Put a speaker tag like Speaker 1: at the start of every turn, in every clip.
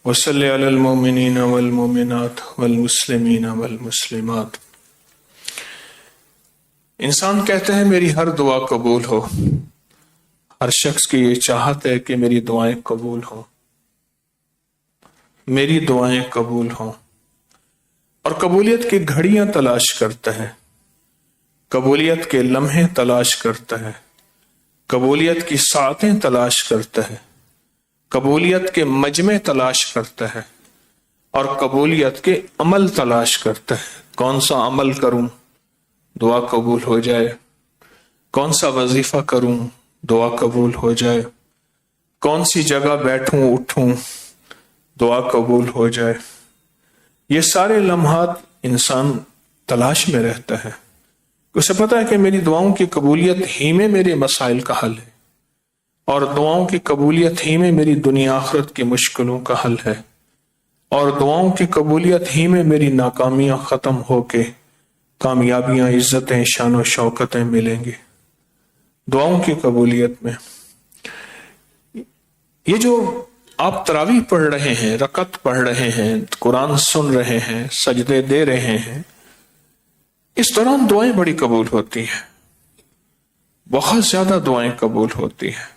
Speaker 1: وصلی علی المؤمنین والمؤمنات والمسلمین والمسلمات۔ انسان کہتے ہیں میری ہر دعا قبول ہو، ہر شخص کی یہ چاہت ہے کہ میری دعائیں قبول ہوں، میری دعائیں قبول ہوں، اور قبولیت کی گھڑیاں تلاش کرتا ہے، قبولیت کے لمحے تلاش کرتا ہے، قبولیت کی ساعتیں تلاش کرتا ہے، قبولیت کے مجمع تلاش کرتا ہے، اور قبولیت کے عمل تلاش کرتا ہے۔ کون سا عمل کروں دعا قبول ہو جائے، کون سا وظیفہ کروں دعا قبول ہو جائے، کون سی جگہ بیٹھوں اٹھوں دعا قبول ہو جائے۔ یہ سارے لمحات انسان تلاش میں رہتا ہے۔ اسے پتا ہے کہ میری دعاؤں کی قبولیت ہی میں میرے مسائل کا حل ہے، اور دعاؤں کی قبولیت ہی میں میری دنیا آخرت کی مشکلوں کا حل ہے، اور دعاؤں کی قبولیت ہی میں میری ناکامیاں ختم ہو کے کامیابیاں، عزتیں، شان و شوکتیں ملیں گی دعاؤں کی قبولیت میں۔ یہ جو آپ تراویح پڑھ رہے ہیں، رکعت پڑھ رہے ہیں، قرآن سن رہے ہیں، سجدے دے رہے ہیں، اس دوران دعائیں بڑی قبول ہوتی ہیں، بہت زیادہ دعائیں قبول ہوتی ہیں۔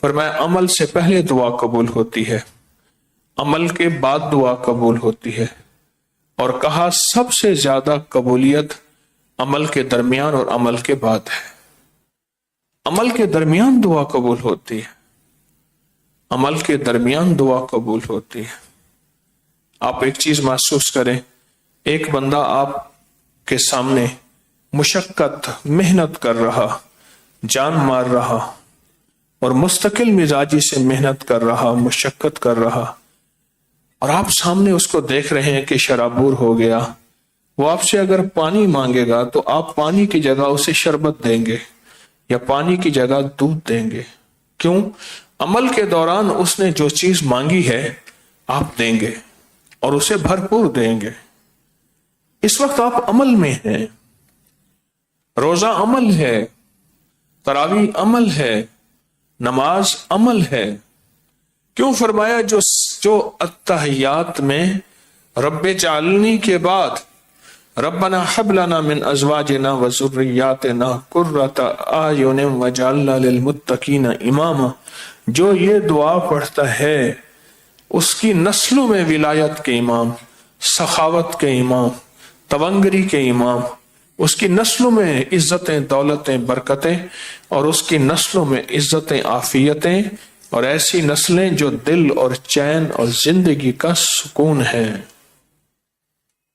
Speaker 1: فرمایا عمل سے پہلے دعا قبول ہوتی ہے، عمل کے بعد دعا قبول ہوتی ہے، اور کہا سب سے زیادہ قبولیت عمل کے درمیان اور عمل کے بعد ہے۔ عمل کے درمیان دعا قبول ہوتی ہے، عمل کے درمیان دعا قبول ہوتی ہے۔ آپ ایک چیز محسوس کریں، ایک بندہ آپ کے سامنے مشقت، محنت کر رہا، جان مار رہا، اور مستقل مزاجی سے محنت کر رہا، مشقت کر رہا، اور آپ سامنے اس کو دیکھ رہے ہیں کہ شرابور ہو گیا۔ وہ آپ سے اگر پانی مانگے گا تو آپ پانی کی جگہ اسے شربت دیں گے، یا پانی کی جگہ دودھ دیں گے۔ کیوں؟ عمل کے دوران اس نے جو چیز مانگی ہے آپ دیں گے، اور اسے بھرپور دیں گے۔ اس وقت آپ عمل میں ہیں، روزہ عمل ہے، تراویح عمل ہے، نماز عمل ہے۔ کیوں فرمایا جو التحیات میں رب جعلنی کے بعد ربنا حب لنا من ازواجنا وذریاتنا قرۃ اعین واجعلنا للمتقین اماما، جو یہ دعا پڑھتا ہے اس کی نسلوں میں ولایت کے امام، سخاوت کے امام، تونگری کے امام، اس کی نسلوں میں عزتیں، دولتیں، برکتیں، اور اس کی نسلوں میں عزتیں، عافیتیں، اور ایسی نسلیں جو دل اور چین اور زندگی کا سکون ہے۔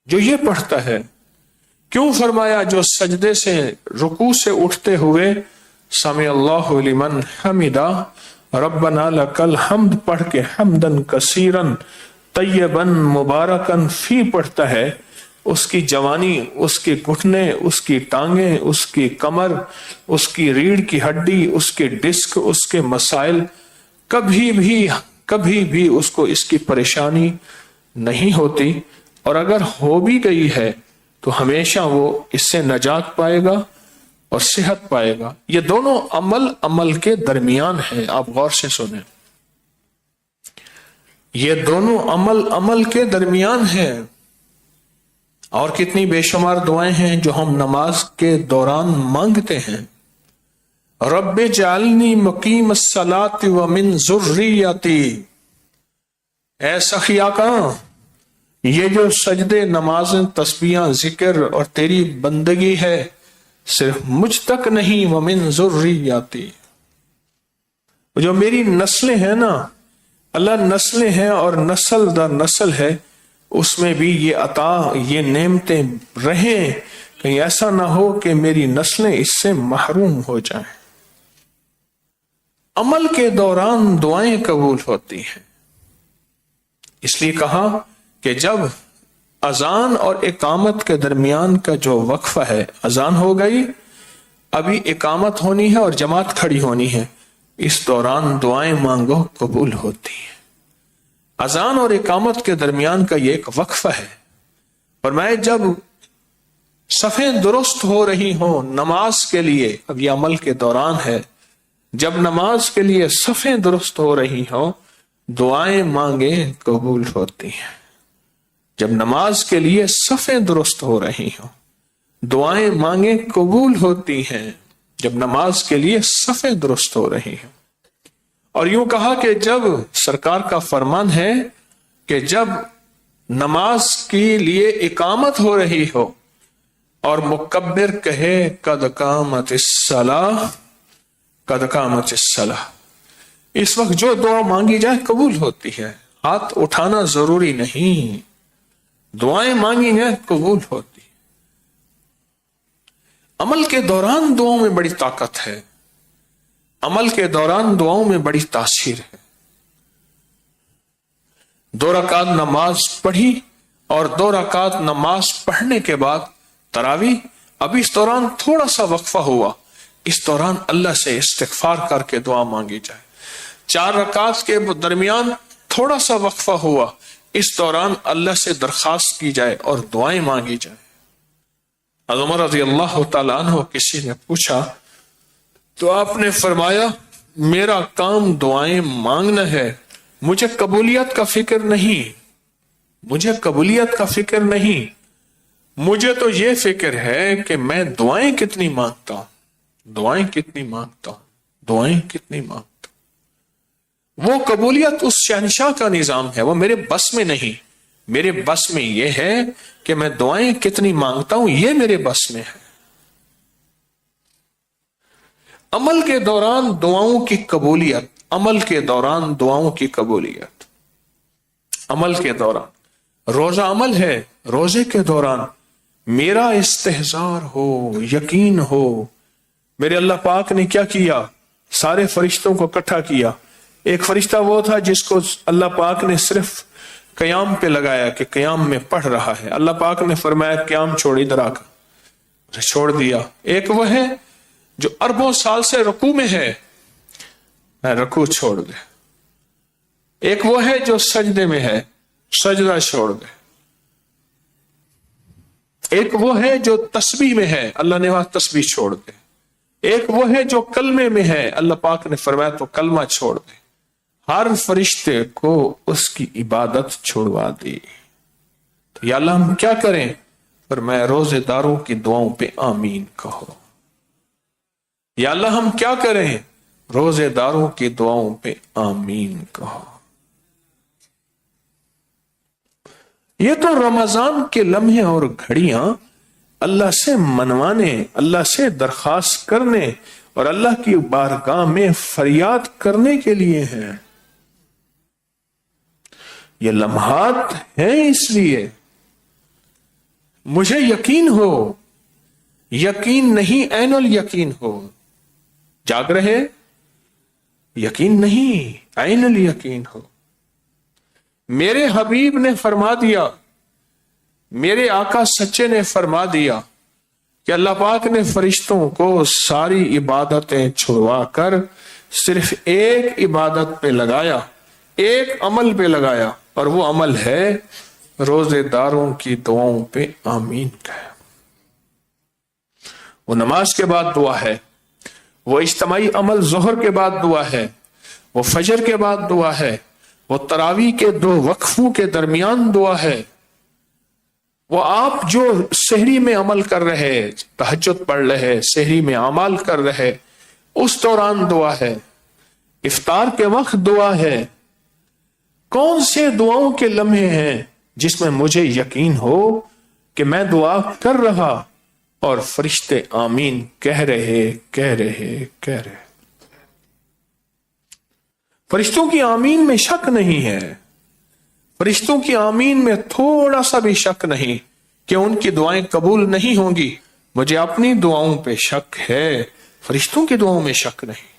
Speaker 1: جو یہ پڑھتا ہے، کیوں فرمایا جو سجدے سے، رکوع سے اٹھتے ہوئے سمع اللہ لمن حمدہ ربنا لک الحمد پڑھ کے حمدن کثیرن طیبن مبارکن فی پڑھتا ہے، اس کی جوانی، اس کے گھٹنے، اس کی ٹانگیں، اس کی کمر، اس کی ریڑھ کی ہڈی، اس کے ڈسک، اس کے مسائل کبھی بھی اس کو اس کی پریشانی نہیں ہوتی، اور اگر ہو بھی گئی ہے تو ہمیشہ وہ اس سے نجات پائے گا اور صحت پائے گا۔ یہ دونوں عمل کے درمیان ہے۔ آپ غور سے سنیں، یہ دونوں عمل کے درمیان ہے۔ اور کتنی بے شمار دعائیں ہیں جو ہم نماز کے دوران مانگتے ہیں۔ رب جعلنی مقیم الصلاۃ ومن ذریتی، اے سخی آقا، یہ جو سجدے، نمازیں، تسبیحاں، ذکر اور تیری بندگی ہے صرف مجھ تک نہیں، ومن ذریتی، جو میری نسلیں ہیں نا، اللہ نسلیں ہیں اور نسل در نسل ہے، اس میں بھی یہ عطا، یہ نعمتیں رہیں، کہیں ایسا نہ ہو کہ میری نسلیں اس سے محروم ہو جائیں۔ عمل کے دوران دعائیں قبول ہوتی ہیں۔ اس لیے کہا کہ جب اذان اور اقامت کے درمیان کا جو وقفہ ہے، اذان ہو گئی، ابھی اقامت ہونی ہے اور جماعت کھڑی ہونی ہے، اس دوران دعائیں مانگو قبول ہوتی ہیں۔ اذان اور اقامت کے درمیان کا یہ ایک وقفہ ہے، اور میں جب صفیں درست ہو رہی ہوں نماز کے لیے، اب یہ عمل کے دوران ہے، جب نماز کے لیے صفیں درست ہو رہی ہوں، دعائیں مانگے قبول ہوتی ہیں. جب نماز کے لیے صفیں درست ہو رہی ہوں دعائیں مانگے قبول ہوتی ہیں. جب نماز کے لیے صفیں درست ہو رہی ہیں. اور یوں کہا کہ جب سرکار کا فرمان ہے کہ جب نماز کے لیے اقامت ہو رہی ہو اور مکبر کہے قد قامت الصلاۃ قد قامت الصلاۃ، اس وقت جو دعا مانگی جائے قبول ہوتی ہے. ہاتھ اٹھانا ضروری نہیں، دعائیں مانگی جائیں قبول ہوتی. عمل کے دوران دعاؤں میں بڑی طاقت ہے، عمل کے دوران دعاؤں میں بڑی تاثیر ہے. 2 رکعت نماز پڑھی اور 2 رکعت نماز پڑھنے کے بعد تراویح، اب اس دوران تھوڑا سا وقفہ ہوا، اس دوران اللہ سے استغفار کر کے دعا مانگی جائے. 4 رکعت کے درمیان تھوڑا سا وقفہ ہوا، اس دوران اللہ سے درخواست کی جائے اور دعائیں مانگی جائیں. عمر رضی اللہ تعالیٰ عنہ کسی نے پوچھا تو آپ نے فرمایا میرا کام دعائیں مانگنا ہے، مجھے قبولیت کا فکر نہیں، مجھے قبولیت کا فکر نہیں، مجھے تو یہ فکر ہے کہ میں دعائیں کتنی مانگتا ہوں، دعائیں کتنی مانگتا ہوں، دعائیں کتنی مانگتا ہوں. وہ قبولیت اس شہنشاہ کا نظام ہے، وہ میرے بس میں نہیں. میرے بس میں یہ ہے کہ میں دعائیں کتنی مانگتا ہوں، یہ میرے بس میں ہے. عمل کے دوران دعاؤں کی قبولیت، عمل کے دوران دعاؤں کی قبولیت. عمل کے دوران روزہ عمل ہے، روزے کے دوران میرا استحضار ہو، یقین ہو میرے اللہ پاک نے کیا کیا، سارے فرشتوں کو اکٹھا کیا. ایک فرشتہ وہ تھا جس کو اللہ پاک نے صرف قیام پہ لگایا کہ قیام میں پڑھ رہا ہے. اللہ پاک نے فرمایا قیام چھوڑ، ادھر آ کر چھوڑ دیا. ایک وہ ہے جو اربوں سال سے رکوع میں ہے، میں رکوع چھوڑ دے. ایک وہ ہے جو سجدے میں ہے، سجدہ چھوڑ دے. ایک وہ ہے جو تسبیح میں ہے، اللہ نے وہاں تسبیح چھوڑ دے. ایک وہ ہے جو کلمے میں ہے، اللہ پاک نے فرمایا تو کلمہ چھوڑ دے. ہر فرشتے کو اس کی عبادت چھوڑوا دی. تو یا اللہ ہم کیا کریں؟ فرمایا روزے داروں کی دعاؤں پہ آمین کہو. یا اللہ ہم کیا کریں؟ روزے داروں کی دعاؤں پہ آمین کہو. یہ تو رمضان کے لمحے اور گھڑیاں اللہ سے منوانے، اللہ سے درخواست کرنے اور اللہ کی بارگاہ میں فریاد کرنے کے لیے ہیں. یہ لمحات ہیں اس لیے مجھے یقین ہو، یقین نہیں عین الیقین ہو. جاگ رہے یقین نہیں عین الیقین ہو. میرے حبیب نے فرما دیا، میرے آقا سچے نے فرما دیا کہ اللہ پاک نے فرشتوں کو ساری عبادتیں چھڑوا کر صرف ایک عبادت پہ لگایا، ایک عمل پہ لگایا، اور وہ عمل ہے روزے داروں کی دعاؤں پہ آمین کا. وہ نماز کے بعد دعا ہے، وہ اجتماعی عمل ظہر کے بعد دعا ہے، وہ فجر کے بعد دعا ہے، وہ تراویح کے 2 وقفوں کے درمیان دعا ہے، وہ آپ جو سحری میں عمل کر رہے، تہجد پڑھ رہے، سحری میں اعمال کر رہے، اس دوران دعا ہے، افطار کے وقت دعا ہے. کون سے دعاؤں کے لمحے ہیں جس میں مجھے یقین ہو کہ میں دعا کر رہا اور فرشتے آمین کہہ رہے کہہ رہے کہہ رہے. فرشتوں کی آمین میں شک نہیں ہے، فرشتوں کی آمین میں تھوڑا سا بھی شک نہیں کہ ان کی دعائیں قبول نہیں ہوں گی. مجھے اپنی دعاؤں پہ شک ہے، فرشتوں کی دعاؤں میں شک نہیں.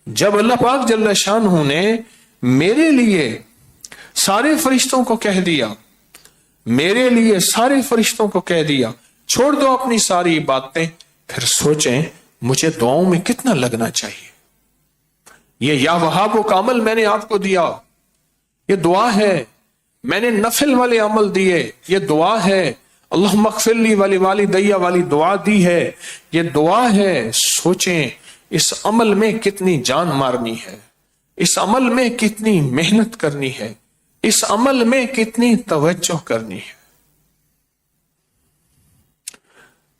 Speaker 1: جب اللہ پاک جل شانہ نے میرے لیے سارے فرشتوں کو کہہ دیا، میرے لیے سارے فرشتوں کو کہہ دیا چھوڑ دو اپنی ساری باتیں، پھر سوچیں مجھے دعاؤں میں کتنا لگنا چاہیے. یہ یا وہاب و کامل میں نے آپ کو دیا، یہ دعا ہے. میں نے نفل والے عمل دیے، یہ دعا ہے. اللہم اغفر لی ولی والدی والی دعا دی ہے، یہ دعا ہے. سوچیں اس عمل میں کتنی جان مارنی ہے، اس عمل میں کتنی محنت کرنی ہے، اس عمل میں کتنی توجہ کرنی ہے۔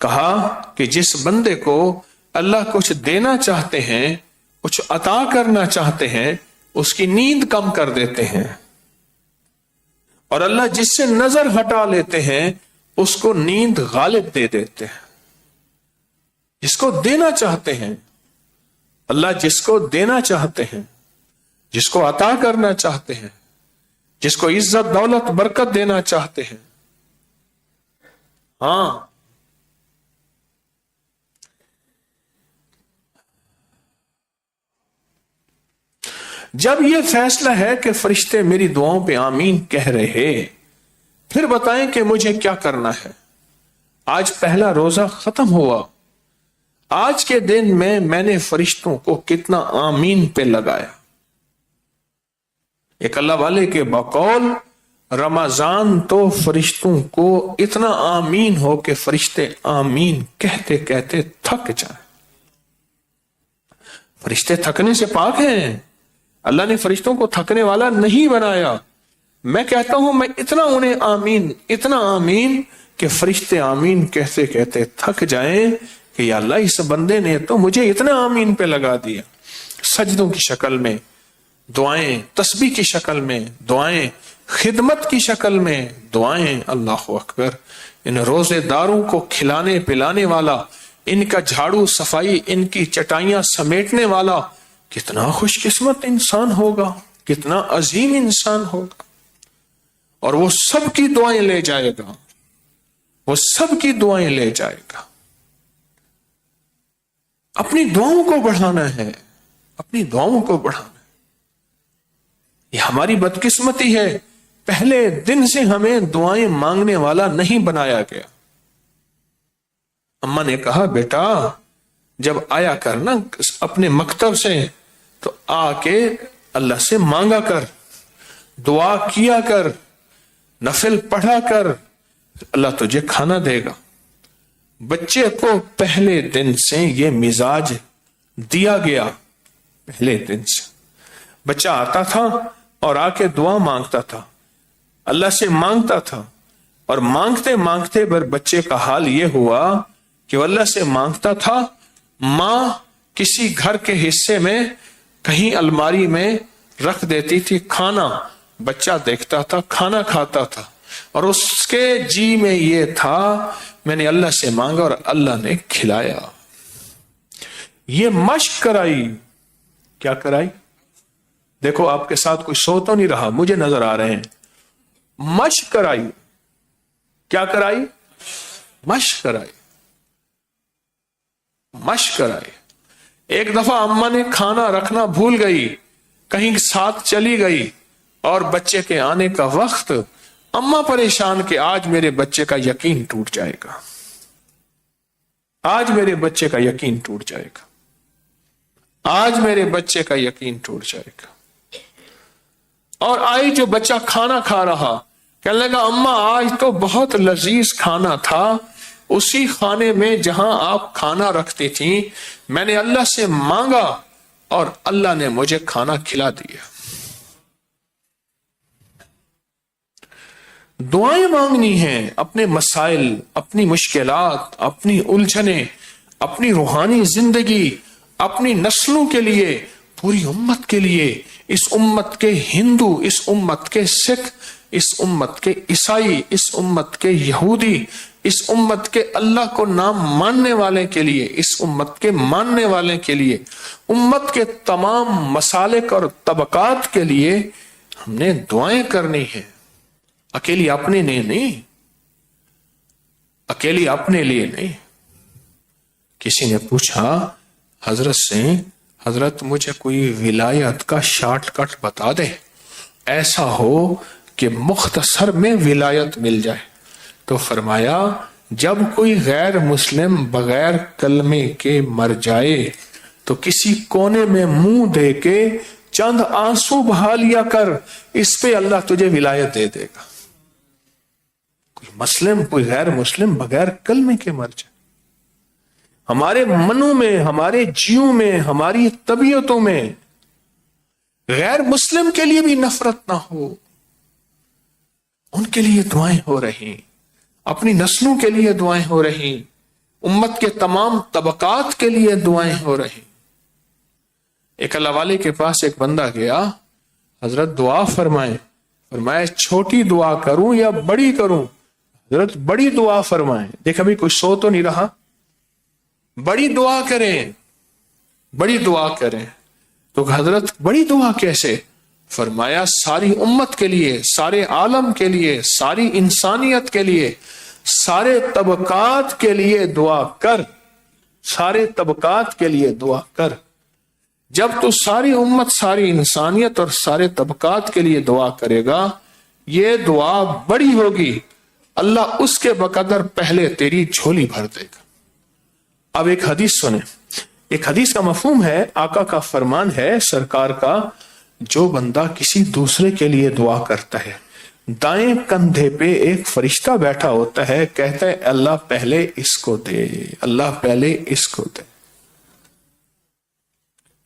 Speaker 1: کہا کہ جس بندے کو اللہ کچھ دینا چاہتے ہیں، کچھ عطا کرنا چاہتے ہیں، اس کی نیند کم کر دیتے ہیں، اور اللہ جس سے نظر ہٹا لیتے ہیں اس کو نیند غالب دے دیتے ہیں۔ جس کو دینا چاہتے ہیں اللہ، جس کو دینا چاہتے ہیں، جس کو عطا کرنا چاہتے ہیں، جس کو عزت دولت برکت دینا چاہتے ہیں، ہاں جب یہ فیصلہ ہے کہ فرشتے میری دعاؤں پہ آمین کہہ رہے، پھر بتائیں کہ مجھے کیا کرنا ہے۔ آج پہلا روزہ ختم ہوا، آج کے دن میں نے فرشتوں کو کتنا آمین پہ لگایا۔ ایک اللہ والے کے بقول رمضان تو فرشتوں کو اتنا آمین ہو کہ فرشتے آمین کہتے کہتے تھک جائیں۔ فرشتے تھکنے سے پاک ہیں، اللہ نے فرشتوں کو تھکنے والا نہیں بنایا۔ میں کہتا ہوں میں اتنا آمین کہ فرشتے آمین کہتے کہتے تھک جائیں کہ یا اللہ اس بندے نے تو مجھے اتنا آمین پہ لگا دیا۔ سجدوں کی شکل میں دعائیں، تسبیح کی شکل میں دعائیں، خدمت کی شکل میں دعائیں۔ اللہ اکبر! ان روزے داروں کو کھلانے پلانے والا، ان کا جھاڑو صفائی، ان کی چٹائیاں سمیٹنے والا کتنا خوش قسمت انسان ہوگا، کتنا عظیم انسان ہوگا، اور وہ سب کی دعائیں لے جائے گا، وہ سب کی دعائیں لے جائے گا۔ اپنی دعاؤں کو بڑھانا ہے، اپنی دعاؤں کو بڑھانا ہے۔ یہ ہماری بدقسمتی ہے، پہلے دن سے ہمیں دعائیں مانگنے والا نہیں بنایا گیا۔ اماں نے کہا بیٹا جب آیا کرنا اپنے مکتب سے تو آ کے اللہ سے مانگا کر، دعا کیا کر، نفل پڑھا کر، اللہ تجھے کھانا دے گا۔ بچے کو پہلے دن سے یہ مزاج دیا گیا۔ پہلے دن سے بچہ آتا تھا اور آ کے دعا مانگتا تھا، اللہ سے مانگتا تھا، اور مانگتے مانگتے بچے کا حال یہ ہوا کہ وہ اللہ سے مانگتا تھا، ماں کسی گھر کے حصے میں کہیں الماری میں رکھ دیتی تھی کھانا، بچہ دیکھتا تھا، کھانا کھاتا تھا، اور اس کے جی میں یہ تھا میں نے اللہ سے مانگا اور اللہ نے کھلایا۔ یہ مشق کرائی۔ کیا کرائی؟ دیکھو آپ کے ساتھ کوئی سو تو نہیں رہا، مجھے نظر آ رہے ہیں۔ مشق کرائی۔ کیا کرائی؟ مشق کرائی، مشق کرائی۔ ایک دفعہ اماں نے کھانا رکھنا بھول گئی، کہیں ساتھ چلی گئی، اور بچے کے آنے کا وقت، اماں پریشان کہ آج میرے بچے کا یقین ٹوٹ جائے گا، آج میرے بچے کا یقین ٹوٹ جائے گا، آج میرے بچے کا یقین ٹوٹ جائے گا۔ اور آئی جو بچہ کھانا کھا رہا، کہنے لگا اماں آج تو بہت لذیذ کھانا تھا، اسی خانے میں جہاں آپ کھانا رکھتی تھیں میں نے اللہ سے مانگا اور اللہ نے مجھے کھانا کھلا دیا۔ دعائیں مانگنی ہیں، اپنے مسائل، اپنی مشکلات، اپنی الجھنیں، اپنی روحانی زندگی، اپنی نسلوں کے لیے، پوری امت کے لیے، اس امت کے ہندو، اس امت کے سکھ، اس امت کے عیسائی، اس امت کے یہودی، اس امت کے اللہ کو نام ماننے والے کے لیے، اس امت کے ماننے والے کے لیے، امت کے تمام مسالک اور طبقات کے لیے ہم نے دعائیں کرنی ہیں۔ اکیلی اپنے لیے نہیں، اکیلی اپنے لیے نہیں۔ کسی نے پوچھا حضرت سے، حضرت مجھے کوئی ولایت کا شارٹ کٹ بتا دے، ایسا ہو کہ مختصر میں ولایت مل جائے۔ تو فرمایا جب کوئی غیر مسلم بغیر کلمے کے مر جائے تو کسی کونے میں منہ دے کے چند آنسو بہا لیا کر، اس پہ اللہ تجھے ولایت دے دے گا۔ کوئی مسلم، کوئی غیر مسلم بغیر کلمے کے مر جائے، ہمارے منوں میں، ہمارے جیوں میں، ہماری طبیعتوں میں غیر مسلم کے لیے بھی نفرت نہ ہو. ان کے لیے دعائیں ہو رہی، اپنی نسلوں کے لیے دعائیں ہو رہی، امت کے تمام طبقات کے لیے دعائیں ہو رہی. ایک اللہ والے کے پاس ایک بندہ گیا، حضرت دعا فرمائیں. فرمایا چھوٹی دعا کروں یا بڑی کروں؟ حضرت بڑی دعا فرمائیں. دیکھ ابھی کچھ سو تو نہیں رہا، بڑی دعا کریں، بڑی دعا کریں. تو حضرت بڑی دعا کیسے؟ فرمایا ساری امت کے لیے، سارے عالم کے لیے، ساری انسانیت کے لیے، سارے طبقات کے لیے دعا کر. سارے طبقات کے لیے دعا کر. جب تو ساری امت، ساری انسانیت اور سارے طبقات کے لیے دعا کرے گا، یہ دعا بڑی ہوگی، اللہ اس کے بقدر پہلے تیری جھولی بھر دے گا. اب ایک حدیث سنیں. ایک حدیث کا مفہوم ہے، آقا کا فرمان ہے سرکار کا، جو بندہ کسی دوسرے کے لیے دعا کرتا ہے، دائیں کندھے پہ ایک فرشتہ بیٹھا ہوتا ہے، کہتا ہے اللہ پہلے اس کو دے، اللہ پہلے اس کو دے.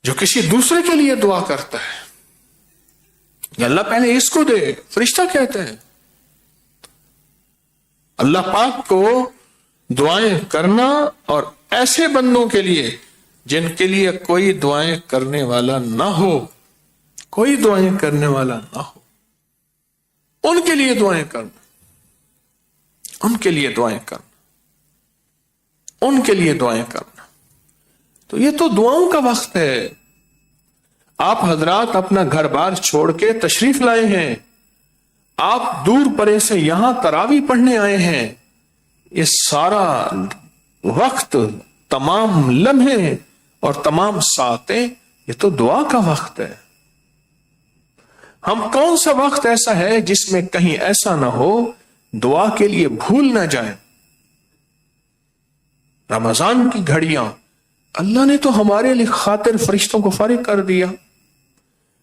Speaker 1: جو کسی دوسرے کے لیے دعا کرتا ہے، اللہ پہلے اس کو دے، فرشتہ کہتا ہے. اللہ پاک کو دعائیں کرنا، اور ایسے بندوں کے لیے جن کے لیے کوئی دعائیں کرنے والا نہ ہو، کوئی دعائیں کرنے والا نہ ہو، ان کے لیے دعائیں کرنا، ان کے لیے دعائیں کرنا، ان کے لیے دعائیں کرنا. تو یہ تو دعاؤں کا وقت ہے. آپ حضرات اپنا گھر بار چھوڑ کے تشریف لائے ہیں، آپ دور پرے سے یہاں تراویح پڑھنے آئے ہیں. یہ سارا وقت، تمام لمحے اور تمام ساعتیں، یہ تو دعا کا وقت ہے. ہم کون سا وقت ایسا ہے جس میں کہیں ایسا نہ ہو دعا کے لیے بھول نہ جائیں. رمضان کی گھڑیاں اللہ نے تو ہمارے لیے خاطر فرشتوں کو فارغ کر دیا.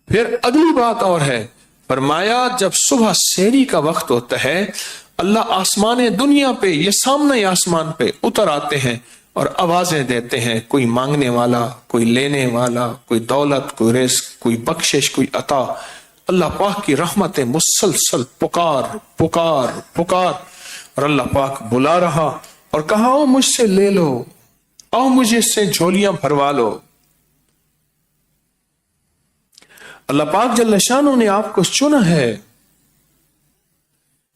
Speaker 1: پھر اگلی بات اور ہے، فرمایا جب صبح سحری کا وقت ہوتا ہے، اللہ آسمان دنیا پہ، یہ سامنے آسمان پہ اتر آتے ہیں اور آوازیں دیتے ہیں، کوئی مانگنے والا، کوئی لینے والا، کوئی دولت، کوئی رزق، کوئی بخشش، کوئی عطا. اللہ پاک کی رحمتیں مسلسل پکار پکار پکار، اور اللہ پاک بلا رہا اور کہا او مجھ سے لے لو، او مجھے سے جھولیاں بھروا لو. اللہ پاک جل شانہ نے آپ کو چنا ہے.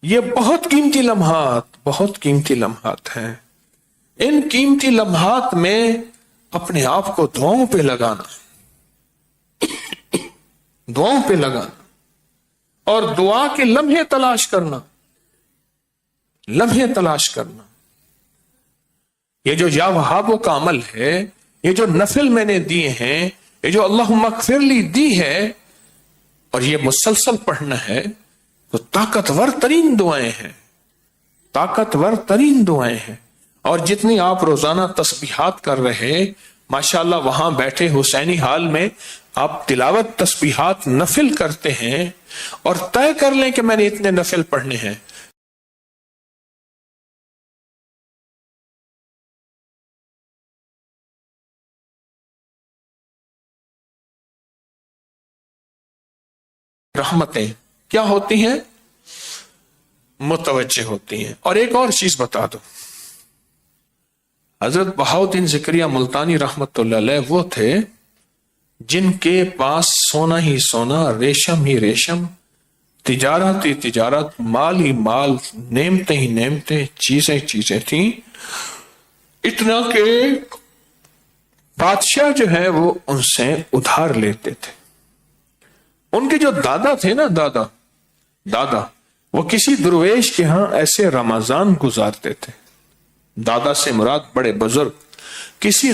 Speaker 1: یہ بہت قیمتی لمحات، بہت قیمتی لمحات ہیں. ان قیمتی لمحات میں اپنے آپ کو دعاؤں پہ لگانا، دعاؤں پہ لگانا، اور دعا کے لمحے تلاش کرنا، لمحے تلاش کرنا. یہ جو یا وہابوں کا عمل ہے، یہ جو نفل میں نے دیے ہیں، یہ جو اللہم اغفر لی دی ہے، اور یہ مسلسل پڑھنا ہے، تو طاقتور ترین دعائیں ہیں، طاقتور ترین دعائیں ہیں. اور جتنی آپ روزانہ تسبیحات کر رہے، ماشاءاللہ وہاں بیٹھے حسینی حال میں آپ تلاوت تسبیحات نفل کرتے ہیں، اور طے کر لیں کہ میں نے اتنے نفل پڑھنے ہیں. رحمتیں کیا ہوتی ہیں؟ متوجہ ہوتی ہیں. اور ایک اور چیز بتا دو، حضرت بہاؤالدین زکریہ ملتانی رحمت اللہ علیہ وہ تھے جن کے پاس سونا ہی سونا، ریشم ہی ریشم، تجارت ہی تجارت، مال ہی مال، نعمتیں ہی نعمتیں، چیزیں چیزیں تھیں. اتنا کہ بادشاہ جو ہے وہ ان سے ادھار لیتے تھے. ان کے جو دادا تھے نا، دادا وہ کسی درویش کے ہاں ایسے رمضان گزارتے تھے. دادا سے مراد بڑے بزرگ کسی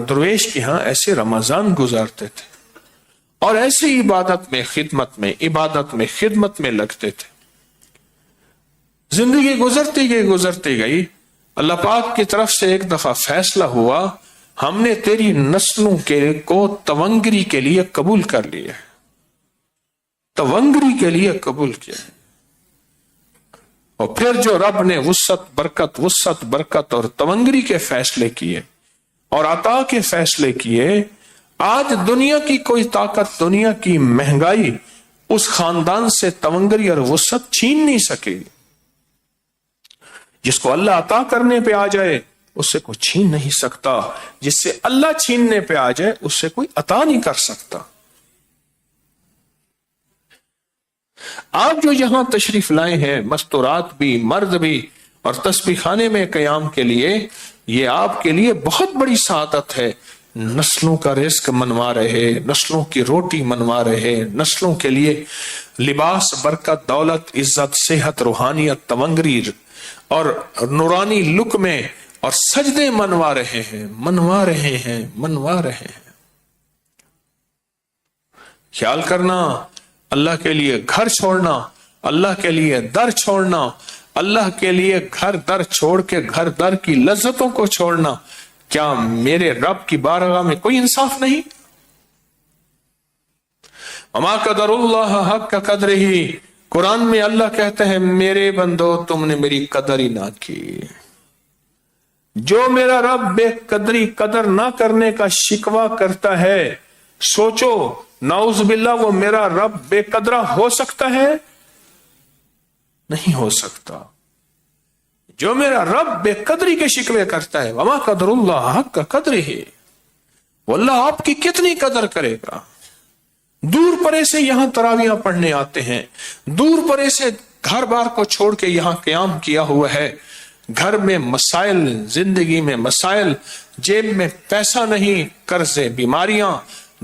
Speaker 1: درویش کے ہاں ایسے رمضان گزارتے تھے، اور ایسے عبادت میں خدمت میں لگتے تھے. زندگی گزرتی گئی. اللہ پاک کی طرف سے ایک دفعہ فیصلہ ہوا، ہم نے تیری نسلوں کو تونگری کے لیے قبول کر لیا ہے، تونگری کے لیے قبول کیا. اور پھر جو رب نے وسعت برکت اور تونگری کے فیصلے کیے، اور عطا کے فیصلے کیے. آج دنیا کی کوئی طاقت، دنیا کی مہنگائی اس خاندان سے تونگری اور وسعت چھین نہیں سکے. جس کو اللہ عطا کرنے پہ آ جائے اس سے کوئی چھین نہیں سکتا، جس سے اللہ چھیننے پہ آ جائے اس سے کوئی عطا نہیں کر سکتا. آپ جو یہاں تشریف لائے ہیں، مستورات بھی، مرد بھی، اور تسبیح خانے میں قیام کے لیے، یہ آپ کے لیے بہت بڑی سعادت ہے. نسلوں کا رزق منوا رہے، نسلوں کی روٹی منوا رہے، نسلوں کے لیے لباس، برکت، دولت، عزت، صحت، روحانیت، تونگری اور نورانی لک میں اور سجدے منوا رہے ہیں، منوا رہے ہیں، منوا رہے ہیں. خیال کرنا، اللہ کے لیے گھر چھوڑنا، اللہ کے لیے در چھوڑنا، اللہ کے لیے گھر در چھوڑ کے گھر در کی لذتوں کو چھوڑنا، کیا میرے رب کی بارگاہ میں کوئی انصاف نہیں؟ وما قدر اللہ حق قدرہ، قرآن میں اللہ کہتے ہیں میرے بندو تم نے میری قدر ہی نہ کی. جو میرا رب بے قدری، قدر نہ کرنے کا شکوہ کرتا ہے، سوچو نعوذ باللہ وہ میرا رب بے قدرہ ہو سکتا ہے؟ نہیں ہو سکتا. جو میرا رب بے قدری کے شکوے کرتا ہے، وما قدر اللہ حق قدرہ، وہ اللہ آپ کی کتنی قدر کرے گا. دور پرے سے یہاں تراویاں پڑھنے آتے ہیں، دور پرے سے گھر بار کو چھوڑ کے یہاں قیام کیا ہوا ہے. گھر میں مسائل، زندگی میں مسائل، جیب میں پیسہ نہیں، قرضے، بیماریاں،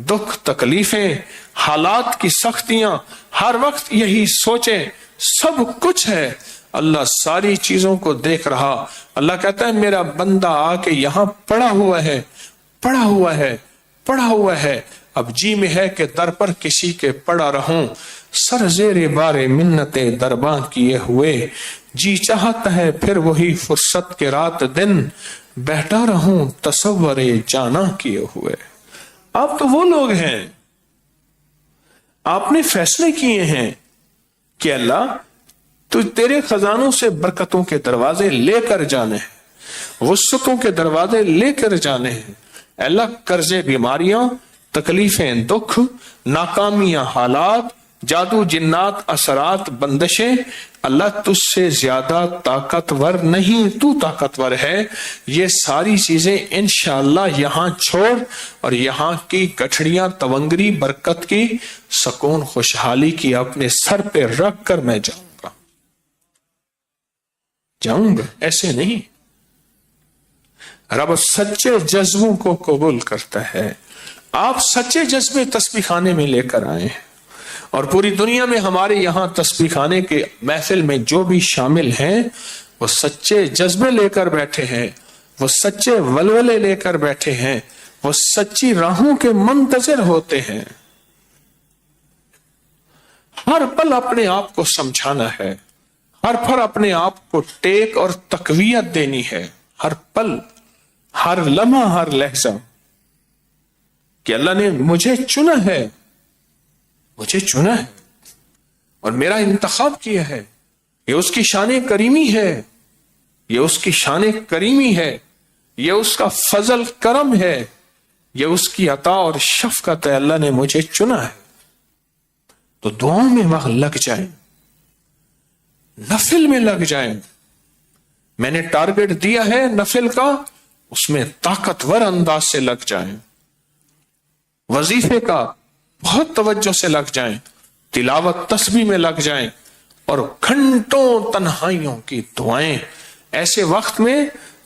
Speaker 1: دکھ، تکلیفیں، حالات کی سختیاں، ہر وقت یہی سوچیں سب کچھ ہے. اللہ ساری چیزوں کو دیکھ رہا. اللہ کہتا ہے میرا بندہ آ کے یہاں پڑا ہوا ہے، پڑا ہوا ہے، پڑا ہوا ہے. اب جی میں ہے کہ در پر کسی کے پڑا رہوں، سر زیر بار منتیں درباں کیے ہوئے. جی چاہتا ہے پھر وہی فرصت کے رات دن، بیٹھا رہوں تصور جانا کیے ہوئے. آپ تو وہ لوگ ہیں، آپ نے فیصلے کیے ہیں کہ اللہ تو تیرے خزانوں سے برکتوں کے دروازے لے کر جانے ہیں، وسعتوں کے دروازے لے کر جانے ہیں. اللہ قرضے، بیماریاں، تکلیفیں، دکھ، ناکامیاں، حالات، جادو، جنات، اثرات، بندشیں، اللہ تجھ سے زیادہ طاقتور نہیں، تو طاقتور ہے. یہ ساری چیزیں انشاءاللہ یہاں چھوڑ اور یہاں کی گٹھڑیاں، تونگری، برکت کی، سکون، خوشحالی کی اپنے سر پہ رکھ کر میں جاؤں گا. ایسے نہیں. رب سچے جذبوں کو قبول کرتا ہے. آپ سچے جذبے تسبیح خانے میں لے کر آئے ہیں، اور پوری دنیا میں ہمارے یہاں تسبیح خانے کے محفل میں جو بھی شامل ہیں وہ سچے جذبے لے کر بیٹھے ہیں، وہ سچے ولولے لے کر بیٹھے ہیں، وہ سچی راہوں کے منتظر ہوتے ہیں. ہر پل اپنے آپ کو سمجھانا ہے، ہر پل اپنے آپ کو ٹیک اور تقویت دینی ہے، ہر پل، ہر لمحہ، ہر لہجہ، کہ اللہ نے مجھے چنا ہے، مجھے چنا ہے اور میرا انتخاب کیا ہے. یہ اس کی شان کریمی ہے، یہ اس کی شان کریمی ہے، یہ اس کا فضل کرم ہے، یہ اس کی عطا اور شفقت ہے. اللہ نے مجھے چنا ہے. تو دعاؤں میں وقت لگ جائیں، نفل میں لگ جائیں. میں نے ٹارگٹ دیا ہے نفل کا، اس میں طاقتور انداز سے لگ جائیں. وظیفے کا بہت توجہ سے لگ جائیں، تلاوت تسبیح میں لگ جائیں، اور گھنٹوں تنہائیوں کی دعائیں. ایسے وقت میں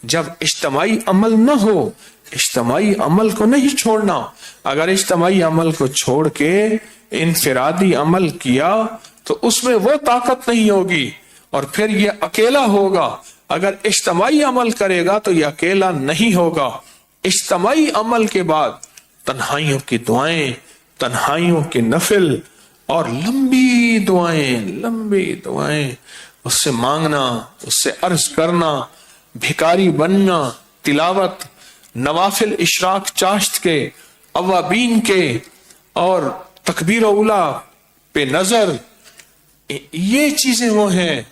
Speaker 1: جب اجتماعی عمل نہ ہو، اجتماعی عمل کو نہیں چھوڑنا. اگر اجتماعی عمل کو چھوڑ کے انفرادی عمل کیا تو اس میں وہ طاقت نہیں ہوگی، اور پھر یہ اکیلا ہوگا. اگر اجتماعی عمل کرے گا تو یہ اکیلا نہیں ہوگا. اجتماعی عمل کے بعد تنہائیوں کی دعائیں، تنہائیوں کے نفل اور لمبی دعائیں، لمبی دعائیں، اس سے مانگنا، اس سے عرض کرنا، بھکاری بننا، تلاوت، نوافل اشراق چاشت کے، اوابین کے، اور تکبیر اولا پہ نظر. یہ چیزیں وہ ہیں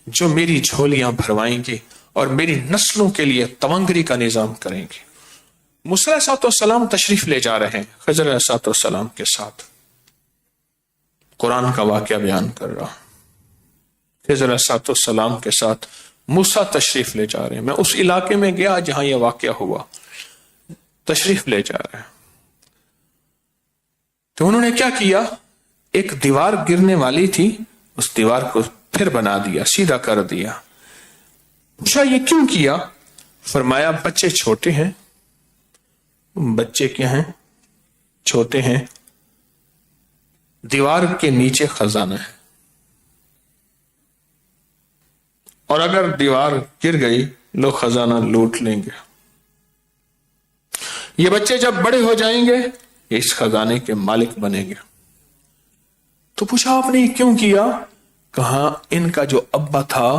Speaker 1: جو میری جھولیاں بھروائیں گی اور میری نسلوں کے لیے تونگری کا نظام کریں گے. موسیٰ علیہ السلام تشریف لے جا رہے ہیں خضر علیہ السلام کے ساتھ. قرآن کا واقعہ بیان کر رہا ہوں. خضر علیہ السلام کے ساتھ موسیٰ تشریف لے جا رہے ہیں. میں اس علاقے میں گیا جہاں یہ واقعہ ہوا. تشریف لے جا رہے ہیں تو انہوں نے کیا کیا, ایک دیوار گرنے والی تھی, اس دیوار کو پھر بنا دیا, سیدھا کر دیا. پوچھا یہ کیوں کیا؟ فرمایا بچے چھوٹے ہیں. بچے کیا ہیں؟ چھوٹے ہیں. دیوار کے نیچے خزانہ ہے, اور اگر دیوار گر گئی لوگ خزانہ لوٹ لیں گے. یہ بچے جب بڑے ہو جائیں گے یہ اس خزانے کے مالک بنیں گے. تو پوچھا آپ نے یہ کیوں کیا؟ کہا ان کا جو ابا تھا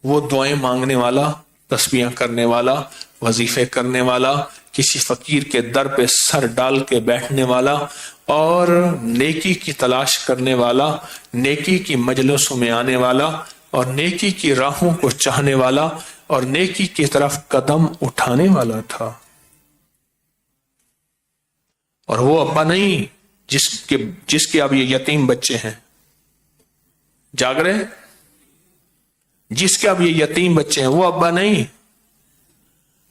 Speaker 1: وہ دعائیں مانگنے والا, تسبیحاں کرنے والا, وظیفے کرنے والا, کسی فقیر کے در پہ سر ڈال کے بیٹھنے والا, اور نیکی کی تلاش کرنے والا, نیکی کی مجلسوں میں آنے والا, اور نیکی کی راہوں کو چاہنے والا, اور نیکی کی طرف قدم اٹھانے والا تھا. اور وہ ابا نہیں جس کے اب یہ یتیم بچے ہیں. جاگ رہے؟ جس کے اب یہ یتیم بچے ہیں وہ ابا نہیں.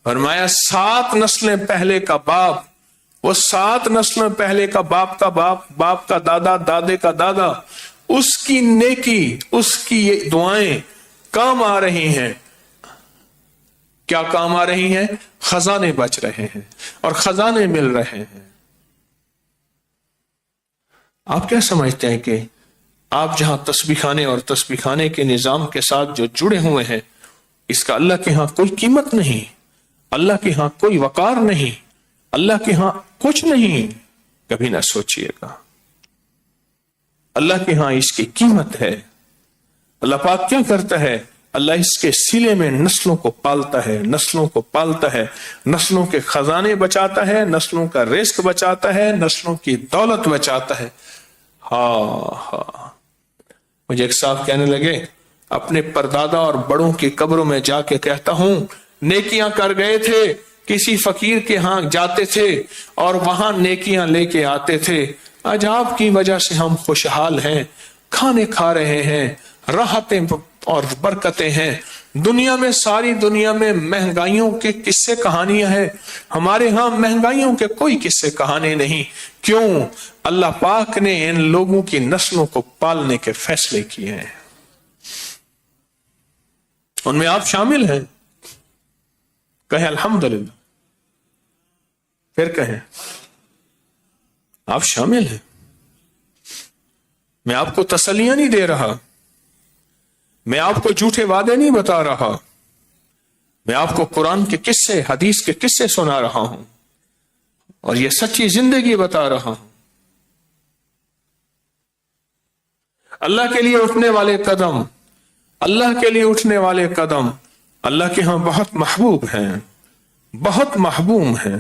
Speaker 1: فرمایا 7 نسلیں پہلے کا باپ, وہ 7 نسلیں پہلے کا باپ کا باپ, باپ کا دادا, دادے کا دادا, اس کی نیکی, اس کی یہ دعائیں کام آ رہی ہیں. کیا کام آ رہی ہیں؟ خزانے بچ رہے ہیں اور خزانے مل رہے ہیں. آپ کیا سمجھتے ہیں کہ آپ جہاں تسبیح خانے اور تسبیح خانے کے نظام کے ساتھ جو جڑے ہوئے ہیں, اس کا اللہ کے ہاں کوئی قیمت نہیں, اللہ کے ہاں کوئی وقار نہیں, اللہ کے ہاں کچھ نہیں؟ کبھی نہ سوچئے گا. اللہ کے ہاں اس کی قیمت ہے. اللہ پاک کیا کرتا ہے؟ اللہ اس کے سلے میں نسلوں کو پالتا ہے, نسلوں کو پالتا ہے, نسلوں کے خزانے بچاتا ہے, نسلوں کا رزق بچاتا ہے, نسلوں کی دولت بچاتا ہے. ہاں مجھے ایک صاحب کہنے لگے, اپنے پردادا اور بڑوں کی قبروں میں جا کے کہتا ہوں نیکیاں کر گئے تھے, کسی فقیر کے ہاں جاتے تھے اور وہاں نیکیاں لے کے آتے تھے. آج آپ کی وجہ سے ہم خوشحال ہیں, کھانے کھا رہے ہیں, راحتیں اور برکتیں ہیں. دنیا میں, ساری دنیا میں مہنگائیوں کے قصے کہانیاں ہیں, ہمارے ہاں مہنگائیوں کے کوئی قصے کہانی نہیں. کیوں؟ اللہ پاک نے ان لوگوں کی نسلوں کو پالنے کے فیصلے کیے ہیں. ان میں آپ شامل ہیں. کہیں الحمدللہ, پھر کہیں آپ شامل ہیں. میں آپ کو تسلیاں نہیں دے رہا, میں آپ کو جھوٹے وعدے نہیں بتا رہا, میں آپ کو قرآن کے قصے, حدیث کے قصے سنا رہا ہوں اور یہ سچی زندگی بتا رہا ہوں. اللہ کے لیے اٹھنے والے قدم, اللہ کے لیے اٹھنے والے قدم اللہ کے ہاں بہت محبوب ہیں, بہت محبوب ہیں.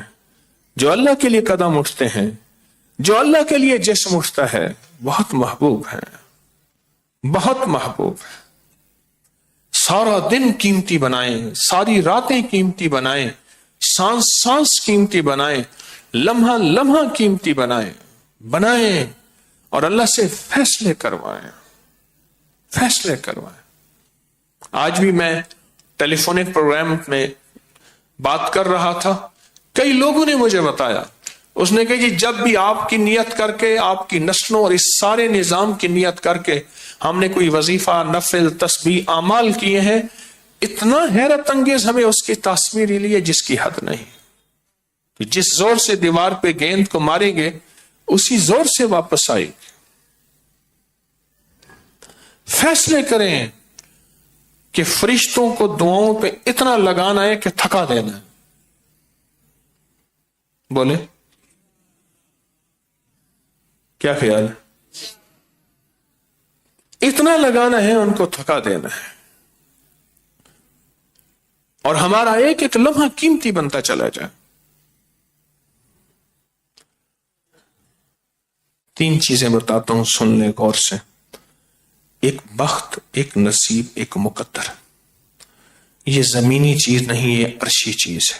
Speaker 1: جو اللہ کے لیے قدم اٹھتے ہیں, جو اللہ کے لیے جسم اٹھتا ہے, بہت محبوب ہے, بہت محبوب ہے. سارا دن قیمتی بنائیں, ساری راتیں قیمتی بنائیں, سانس سانس قیمتی بنائیں, لمحہ لمحہ قیمتی بنائیں اور اللہ سے فیصلے کروائیں, فیصلے کروائیں. آج بھی میں ٹیلی فونک پروگرام میں بات کر رہا تھا, کئی لوگوں نے مجھے بتایا, اس نے کہا جی جب بھی آپ کی نیت کر کے, آپ کی نسلوں اور اس سارے نظام کی نیت کر کے ہم نے کوئی وظیفہ, نفل, تسبیح, اعمال کیے ہیں, اتنا حیرت انگیز ہمیں اس کی تصویر لی ہے جس کی حد نہیں. کہ جس زور سے دیوار پہ گیند کو ماریں گے اسی زور سے واپس آئے گی. فیصلے کریں کہ فرشتوں کو دعاؤں پہ اتنا لگانا ہے کہ تھکا دینا ہے. بولے کیا خیال ہے؟ اتنا لگانا ہے, ان کو تھکا دینا ہے, اور ہمارا ایک ایک لمحہ قیمتی بنتا چلا جائے. 3 چیزیں بتاتا ہوں, سن لیں غور سے. ایک بخت, ایک نصیب, ایک مقدر. یہ زمینی چیز نہیں, یہ عرشی چیز ہے.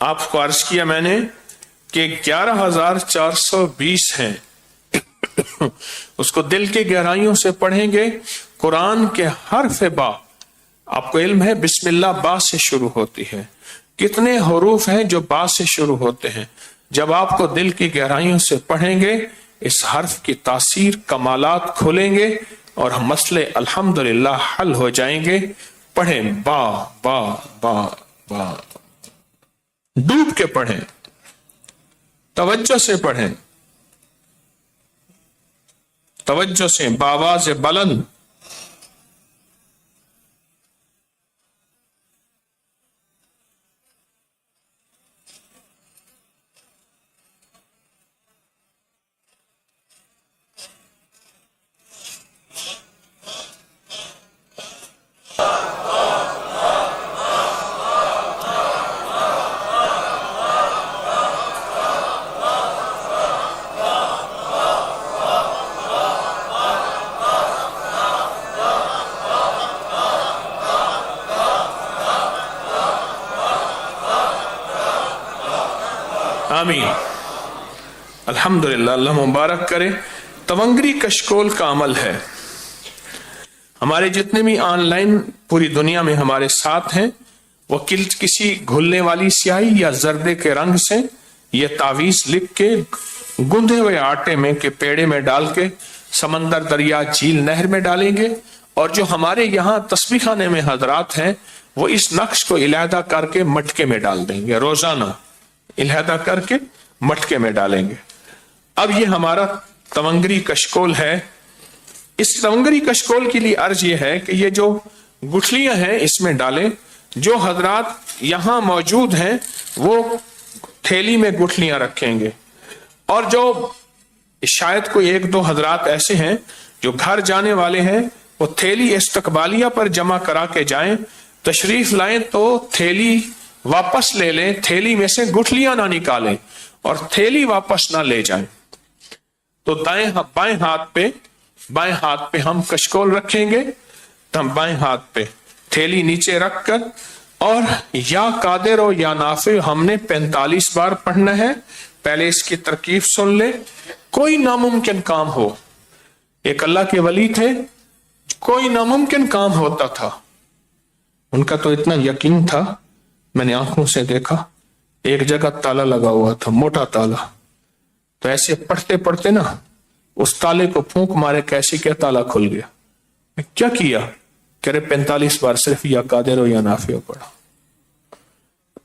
Speaker 1: آپ کو عرض کیا میں نے کہ 11,420 ہیں، اس کو دل کے گہرائیوں سے پڑھیں گے. قرآن کے حرف با، آپ کو علم ہے بسم اللہ با سے شروع ہوتی ہے. کتنے حروف ہیں جو با سے شروع ہوتے ہیں؟ جب آپ کو دل کی گہرائیوں سے پڑھیں گے اس حرف کی تاثیر، کمالات کھولیں گے اور مسئلے الحمدللہ حل ہو جائیں گے. پڑھیں با با با با، ڈوب کے پڑھیں، توجہ سے پڑھیں، توجہ سے، بآواز بلند. آمین. الحمدللہ، اللہ مبارک کرے. تونگری کشکول کا عمل ہے. ہمارے جتنے بھی آن لائن پوری دنیا میں ہمارے ساتھ ہیں، وہ کسی گھلنے والی سیاہی یا زردے کے رنگ سے یہ تعویذ لکھ کے گندھے ہوئے آٹے میں کے پیڑے میں ڈال کے سمندر، دریا، جھیل، نہر میں ڈالیں گے. اور جو ہمارے یہاں تسبیح خانے میں حضرات ہیں وہ اس نقش کو علیحدہ کر کے مٹکے میں ڈال دیں گے، روزانہ علیحدہ کر کے مٹکے میں ڈالیں گے. اب یہ ہمارا تونگری کشکول ہے. اس تونگری کشکول کے لیے عرض یہ ہے کہ یہ جو گٹھلیاں ہیں اس میں ڈالیں. جو حضرات یہاں موجود ہیں وہ تھیلی میں گٹھلیاں رکھیں گے، اور جو شاید کوئی 1-2 حضرات ایسے ہیں جو گھر جانے والے ہیں وہ تھیلی استقبالیہ پر جمع کرا کے جائیں. تشریف لائیں تو تھیلی واپس لے لیں، تھیلی میں سے گٹھلیاں نہ نکالیں اور تھیلی واپس نہ لے جائیں. تو بائیں ہاتھ پہ ہم کشکول رکھیں گے. تو ہم بائیں ہاتھ پہ تھیلی نیچے رکھ کر اور یا قادر و یا نافع ہم نے 45 بار پڑھنا ہے. پہلے اس کی ترکیب سن لے. کوئی ناممکن کام ہو، ایک اللہ کے ولی تھے، کوئی ناممکن کام ہوتا تھا، ان کا تو اتنا یقین تھا، میں نے آنکھوں سے دیکھا ایک جگہ تالا لگا ہوا تھا، موٹا تالا. تو ایسے پڑھتے پڑھتے نا اس تالے کو پھونک مارے، کیسے کیا تالا کھل گیا. میں کیا کیا؟ کہہ رہے 45 بار صرف یا قادر ہو یا نافع ہو پڑھا.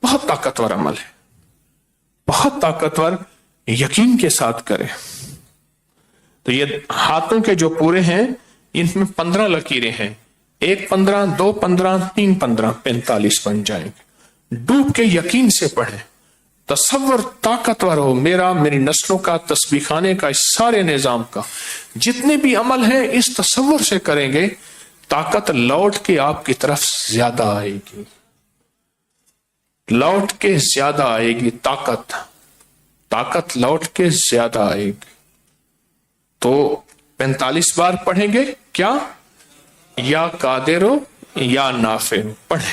Speaker 1: بہت طاقتور عمل ہے، بہت طاقتور. یقین کے ساتھ کرے. تو یہ ہاتھوں کے جو پورے ہیں ان میں 15 لکیریں ہیں. 1 15 2 15 3 15 45 بن جائیں گے. ڈوب کے یقین سے پڑھیں. تصور طاقتور ہو. میری نسلوں کا، تسبیح خانے کا، اس سارے نظام کا جتنے بھی عمل ہیں اس تصور سے کریں گے، طاقت لوٹ کے آپ کی طرف زیادہ آئے گی، لوٹ کے زیادہ آئے گی. طاقت لوٹ کے زیادہ آئے گی. تو 45 بار پڑھیں گے. کیا؟ یا قادر ہو یا نافع ہو پڑھیں.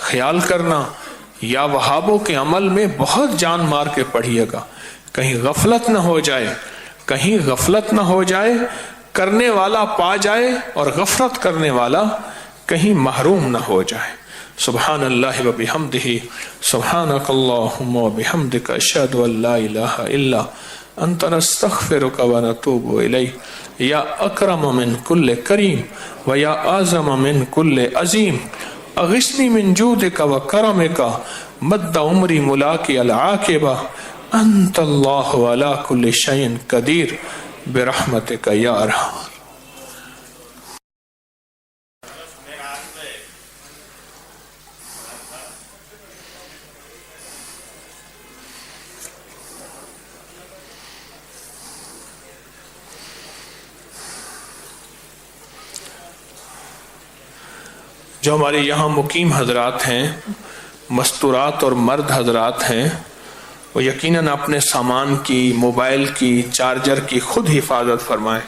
Speaker 1: خیال کرنا، یا وہابوں کے عمل میں بہت جان مار کے پڑھیے گا، کہیں غفلت نہ ہو جائے، کہیں غفلت نہ ہو جائے، کرنے والا پا جائے اور غفلت کرنے والا کہیں محروم نہ ہو جائے۔ سبحان اللہ و بحمدہ، سبحانک اللہم و بحمدک، اشہد ان لا الہ الا انت، نستغفرک و نتوب الیک۔ یا اکرم من کل کریم و یا اعظم من کل عظیم، اغثنی من جودک و کرمک مد عمری ملاقی العاقبہ، انت اللہ علی کل شیء قدیر برحمتک یا ارحم۔ جو ہمارے یہاں مقیم حضرات ہیں، مستورات اور مرد حضرات ہیں، وہ یقیناً اپنے سامان کی، موبائل کی، چارجر کی خود حفاظت فرمائیں،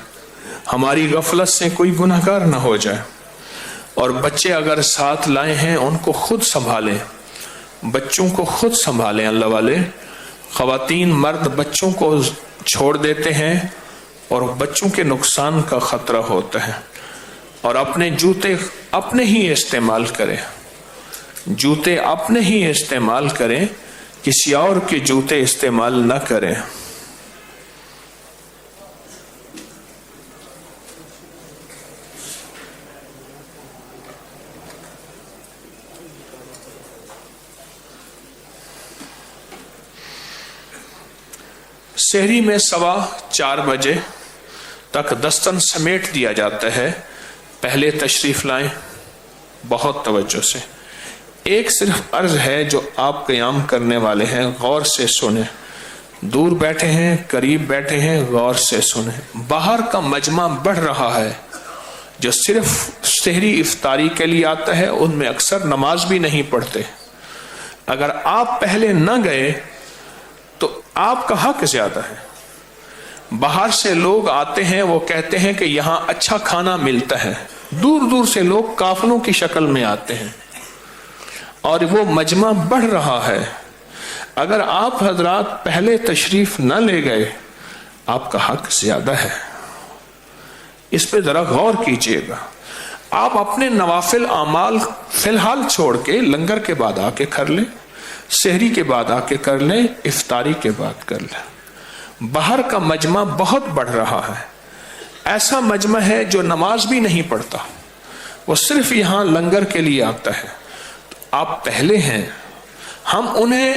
Speaker 1: ہماری غفلت سے کوئی گناہگار نہ ہو جائے۔ اور بچے اگر ساتھ لائے ہیں ان کو خود سنبھالیں، بچوں کو خود سنبھالیں اللہ والے۔ خواتین مرد بچوں کو چھوڑ دیتے ہیں اور بچوں کے نقصان کا خطرہ ہوتا ہے۔ اور اپنے جوتے اپنے ہی استعمال کریں، جوتے اپنے ہی استعمال کریں، کسی اور کے جوتے استعمال نہ کریں۔ سحری میں 4:15 بجے تک دستن سمیٹ دیا جاتا ہے، پہلے تشریف لائیں، بہت توجہ سے۔ ایک صرف عرض ہے جو آپ قیام کرنے والے ہیں، غور سے سنیں، دور بیٹھے ہیں، قریب بیٹھے ہیں، غور سے سنیں۔ باہر کا مجمع بڑھ رہا ہے، جو صرف سحری افطاری کے لیے آتا ہے ان میں اکثر نماز بھی نہیں پڑھتے۔ اگر آپ پہلے نہ گئے تو آپ کا حق زیادہ ہے۔ باہر سے لوگ آتے ہیں، وہ کہتے ہیں کہ یہاں اچھا کھانا ملتا ہے، دور دور سے لوگ قافلوں کی شکل میں آتے ہیں اور وہ مجمع بڑھ رہا ہے۔ اگر آپ حضرات پہلے تشریف نہ لے گئے، آپ کا حق زیادہ ہے، اس پہ ذرا غور کیجئے گا۔ آپ اپنے نوافل اعمال فی الحال چھوڑ کے لنگر کے بعد آ کے کر لیں، سحری کے بعد آ کے کر لیں، افطاری کے بعد کر لیں۔ باہر کا مجمع بہت بڑھ رہا ہے، ایسا مجمع ہے جو نماز بھی نہیں پڑھتا، وہ صرف یہاں لنگر کے لیے آتا ہے۔ تو آپ پہلے ہیں، ہم انہیں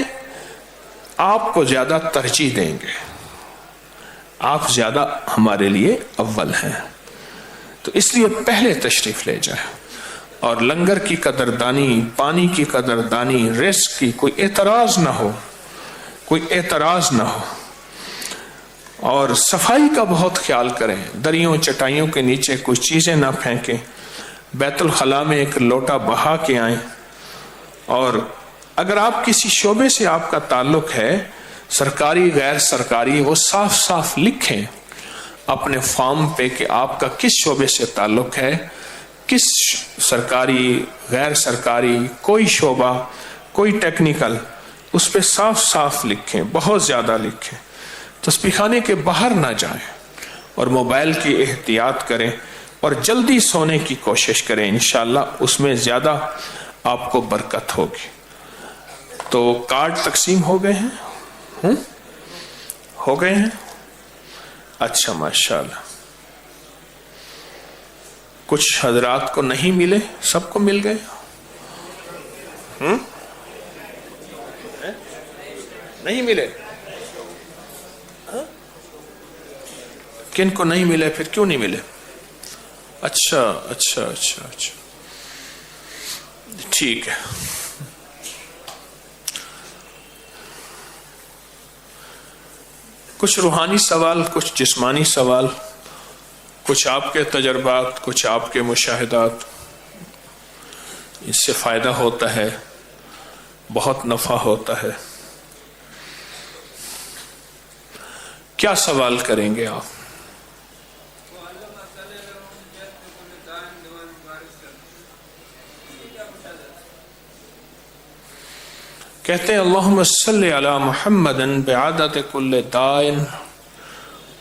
Speaker 1: آپ کو زیادہ ترجیح دیں گے، آپ زیادہ ہمارے لیے اول ہیں، تو اس لیے پہلے تشریف لے جائیں۔ اور لنگر کی قدردانی، پانی کی قدردانی، رزق کی کوئی اعتراض نہ ہو، کوئی اعتراض نہ ہو۔ اور صفائی کا بہت خیال کریں، دریوں چٹائیوں کے نیچے کچھ چیزیں نہ پھینکیں، بیت الخلاء میں ایک لوٹا بہا کے آئیں۔ اور اگر آپ کسی شعبے سے آپ کا تعلق ہے، سرکاری غیر سرکاری، وہ صاف صاف لکھیں اپنے فارم پہ کہ آپ کا کس شعبے سے تعلق ہے، کس سرکاری غیر سرکاری، کوئی شعبہ، کوئی ٹیکنیکل، اس پہ صاف صاف لکھیں، بہت زیادہ لکھیں۔ تسبیح خانے کے باہر نہ جائیں اور موبائل کی احتیاط کریں اور جلدی سونے کی کوشش کریں، انشاءاللہ اس میں زیادہ آپ کو برکت ہوگی۔ تو کارڈ تقسیم ہو گئے ہیں؟ ہو گئے ہیں؟ اچھا، ماشاءاللہ۔ کچھ حضرات کو نہیں ملے، سب کو مل گئے؟ نہیں ملے؟ کن کو نہیں ملے؟ پھر کیوں نہیں ملے؟ اچھا اچھا اچھا اچھا، ٹھیک ہے۔ کچھ روحانی سوال، کچھ جسمانی سوال، کچھ آپ کے تجربات، کچھ آپ کے مشاہدات، اس سے فائدہ ہوتا ہے، بہت نفع ہوتا ہے۔ کیا سوال کریں گے آپ؟ کہتے ہیں اللہم صلی علی محمد بعدد کل دائن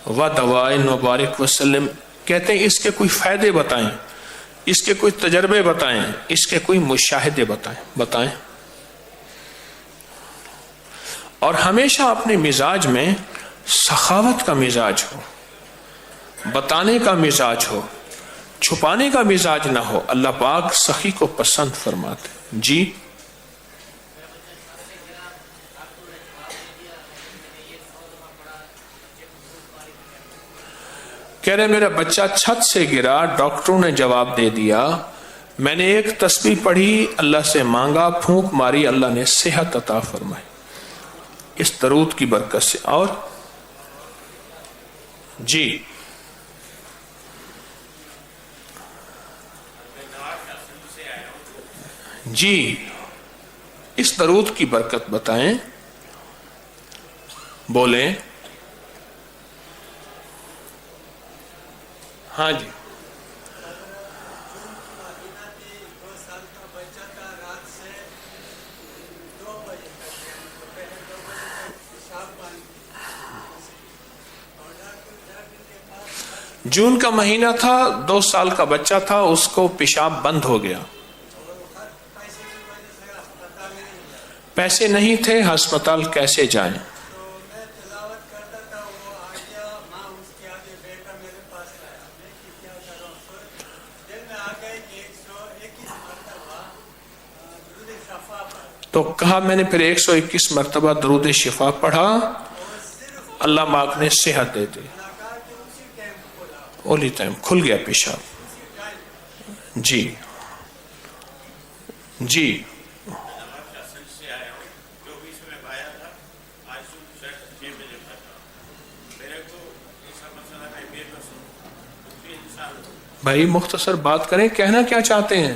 Speaker 1: و دوائن و بارک وسلم. کہتے ہیں اس کے کوئی فائدے بتائیں، اس کے کوئی تجربے بتائیں، اس کے کوئی مشاہدے بتائیں. اور ہمیشہ اپنے مزاج میں سخاوت کا مزاج ہو، بتانے کا مزاج ہو، چھپانے کا مزاج نہ ہو. اللہ پاک سخی کو پسند فرماتے. جی کہہ رہے میرا بچہ چھت سے گرا، ڈاکٹروں نے جواب دے دیا، میں نے ایک تسبیح پڑھی، اللہ سے مانگا، پھونک ماری، اللہ نے صحت عطا فرمائی اس درود کی برکت سے. اور جی اس درود کی برکت بتائیں، بولیں. ہاں جی. جون کا مہینہ تھا، 2 سال کا بچہ تھا، اس کو پیشاب بند ہو گیا، پیسے نہیں تھے، ہسپتال کیسے جائیں؟ تو کہا میں نے پھر 121 مرتبہ درود شفا پڑھا، اللہ پاک نے صحت دے دی. اولی ٹائم کھل گیا پیشاب. جی بھائی مختصر بات کریں، کہنا کیا چاہتے ہیں؟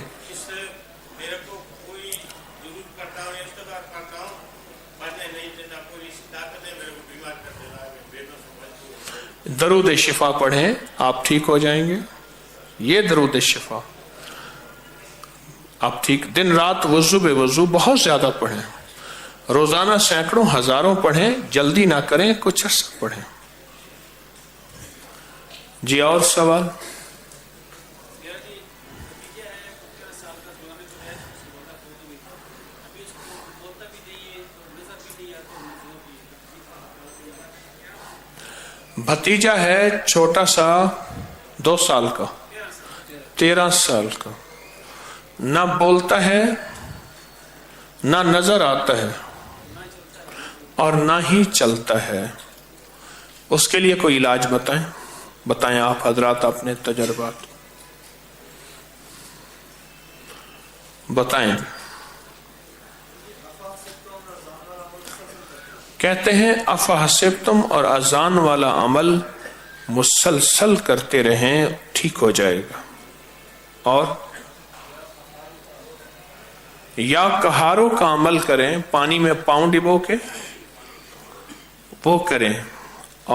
Speaker 1: درود شفا پڑھیں، آپ ٹھیک ہو جائیں گے. یہ درود شفا آپ ٹھیک، دن رات وضو بے وضو بہت زیادہ پڑھیں، روزانہ سینکڑوں ہزاروں پڑھیں، جلدی نہ کریں، کچھ عرصہ پڑھیں. جی اور سوال؟ بھتیجا ہے چھوٹا سا، 2 سال کا، 13 سال کا، نہ بولتا ہے، نہ نظر آتا ہے، اور نہ ہی چلتا ہے. اس کے لیے کوئی علاج بتائیں آپ حضرات اپنے تجربات بتائیں. کہتے ہیں افحسبتم اور اذان والا عمل مسلسل کرتے رہیں، ٹھیک ہو جائے گا. اور یا کہاروں کا عمل کریں، پانی میں پاؤں ڈبو کے وہ کریں.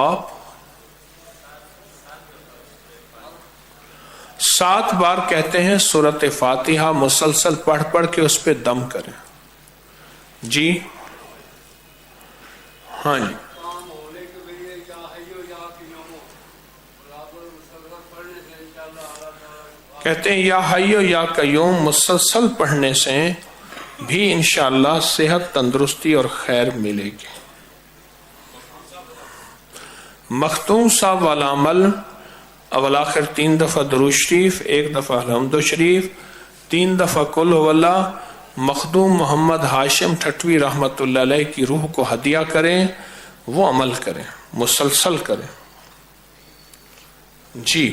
Speaker 1: آپ 7 بار کہتے ہیں سورۃ فاتحہ، مسلسل پڑھ کے اس پہ دم کریں. جی ہاں جی. کہتے ہیں یا حیو یا قیوم مسلسل پڑھنے سے بھی انشاءاللہ صحت، تندرستی اور خیر ملے گی. مختوم صاحب والا عمل، اول آخر 3 دفعہ درود شریف، 1 دفعہ الحمد شریف، 3 دفعہ قل هو اللہ. مخدوم محمد ہاشم ٹھٹوی رحمت اللہ علیہ کی روح کو ہدیہ کریں، وہ عمل کریں، مسلسل کریں. جی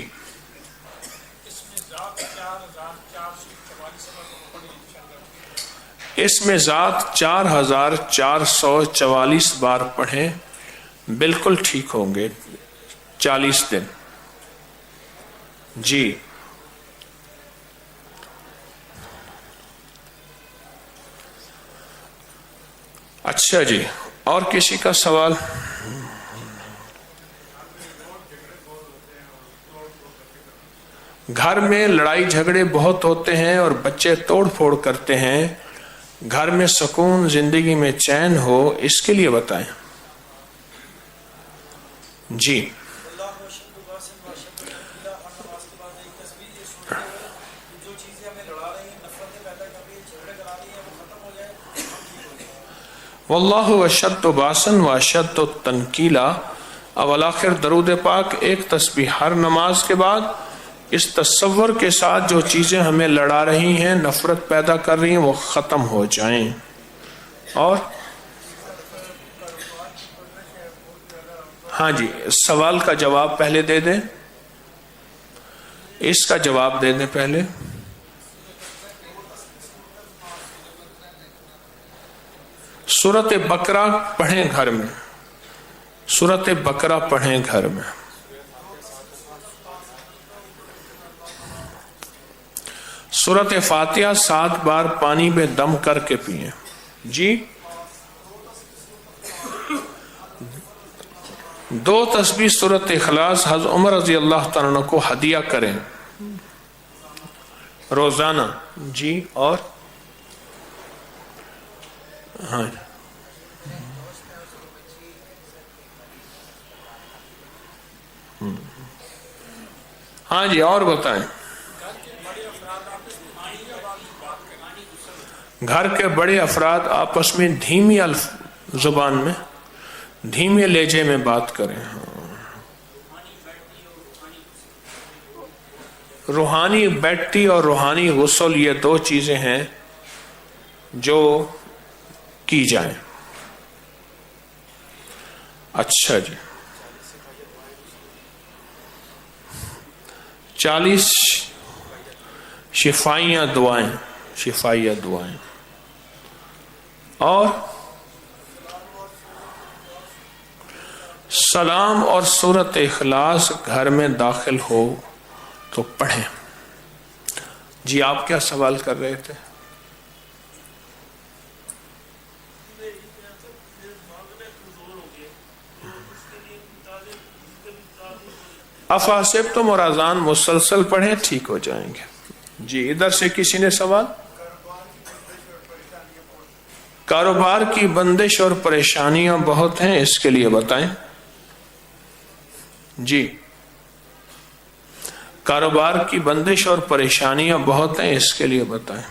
Speaker 1: اس میں ذات 4444 بار پڑھیں، بالکل ٹھیک ہوں گے 40 دن. جی اچھا جی، اور کسی کا سوال؟ گھر میں لڑائی جھگڑے بہت ہوتے ہیں اور بچے توڑ پھوڑ کرتے ہیں، گھر میں سکون، زندگی میں چین ہو، اس کے لیے بتائیں. جی واللہ اشد باسن و اشد تنکیلا. اول آخر درود پاک ایک تسبیح ہر نماز کے بعد اس تصور کے ساتھ جو چیزیں ہمیں لڑا رہی ہیں، نفرت پیدا کر رہی ہیں، وہ ختم ہو جائیں. اور ہاں جی، سوال کا جواب پہلے دے دیں، اس کا جواب دے دیں پہلے. سورۃ بقرہ پڑھیں گھر میں، سورۃ بقرہ پڑھیں گھر میں. سورۃ فاتحہ 7 بار پانی میں دم کر کے پئیں. جی 2 تسبیح سورۃ اخلاص حضرت عمر رضی اللہ تعالیٰ عنہ کو ہدیہ کریں روزانہ. جی اور ہاں ہاں جی اور بتائیں. گھر کے بڑے افراد آپس میں دھیمی زبان میں، دھیمے لہجے میں بات کریں. روحانی بیٹی اور روحانی غسل یہ 2 چیزیں ہیں جو کی جائیں. اچھا جی 40 شفائیہ دعائیں، شفائیہ دعائیں. اور سلام اور سورۃ اخلاص گھر میں داخل ہو تو پڑھیں. جی آپ کیا سوال کر رہے تھے؟ افاسبتم اور اذان مسلسل پڑھیں، ٹھیک ہو جائیں گے. جی ادھر سے کسی نے سوال؟ کاروبار کی بندش اور پریشانیاں بہت ہیں، اس کے لیے بتائیں. جی کاروبار کی بندش اور پریشانیاں بہت ہیں، اس کے لیے بتائیں.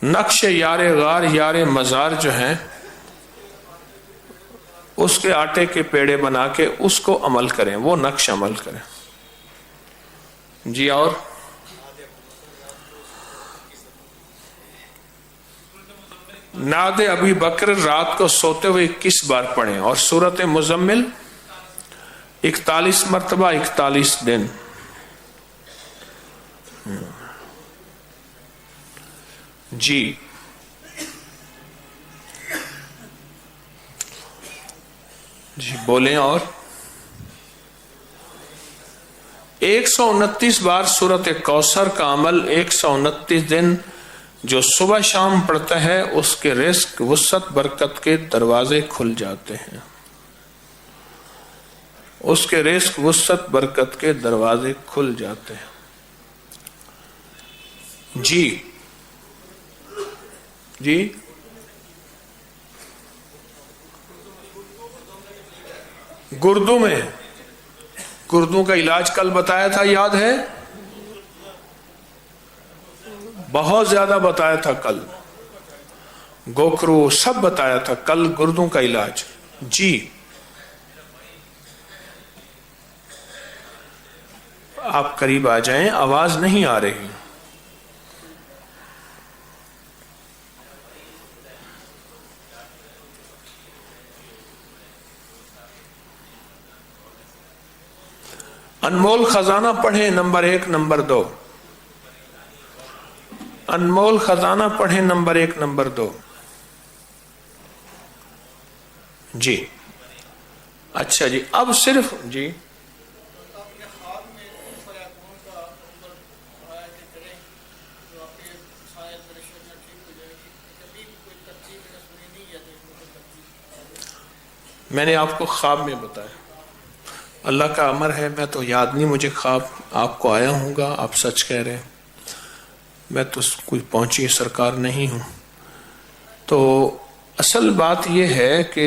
Speaker 1: نقش یار غار یار مزار جو ہیں، اس کے آٹے کے پیڑے بنا کے اس کو عمل کریں، وہ نقش عمل کریں. جی اور نعت ابی بکر رات کو سوتے ہوئے 21 بار پڑھیں، اور سورۃ مزمل 41 مرتبہ 41 دن. جی جی بولیں. اور 129 بار سورۃ کوثر کا عمل 129 دن جو صبح شام پڑھتا ہے، اس کے رزق وسعت برکت کے دروازے کھل جاتے ہیں. اس کے رزق وسعت برکت کے دروازے کھل جاتے ہیں. جی جی گردوں میں، گردوں کا علاج کل بتایا تھا، یاد ہے؟ بہت زیادہ بتایا تھا کل، گوکھرو سب بتایا تھا کل، گردوں کا علاج. جی آپ قریب آ جائیں، آواز نہیں آ رہی. انمول خزانہ پڑھیں نمبر 1 نمبر 2. انمول خزانہ پڑھیں نمبر 1 نمبر 2. جی اچھا جی اب صرف جی میں نے آپ کو خواب میں بتایا. اللہ کا امر ہے، میں تو یاد نہیں مجھے خواب آپ کو آیا ہوں گا، آپ سچ کہہ رہے ہیں، میں تو کوئی پہنچی سرکار نہیں ہوں۔ تو اصل بات یہ ہے کہ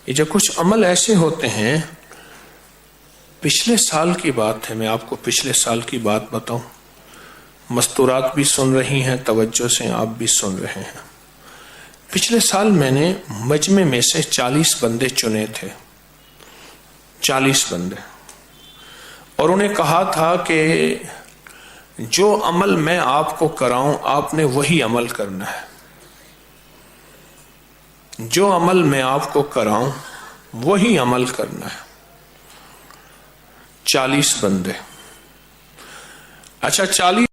Speaker 1: یہ جو کچھ عمل ایسے ہوتے ہیں، پچھلے سال کی بات ہے، میں آپ کو پچھلے سال کی بات بتاؤں، مستورات بھی سن رہی ہیں توجہ سے، آپ بھی سن رہے ہیں۔ پچھلے سال میں نے مجمع میں سے 40 بندے چنے تھے، 40 بندے، اور انہیں کہا تھا کہ جو عمل میں آپ کو کراؤں آپ نے وہی عمل کرنا ہے، جو عمل میں آپ کو کراؤں وہی عمل کرنا ہے۔ 40 بندے، اچھا 40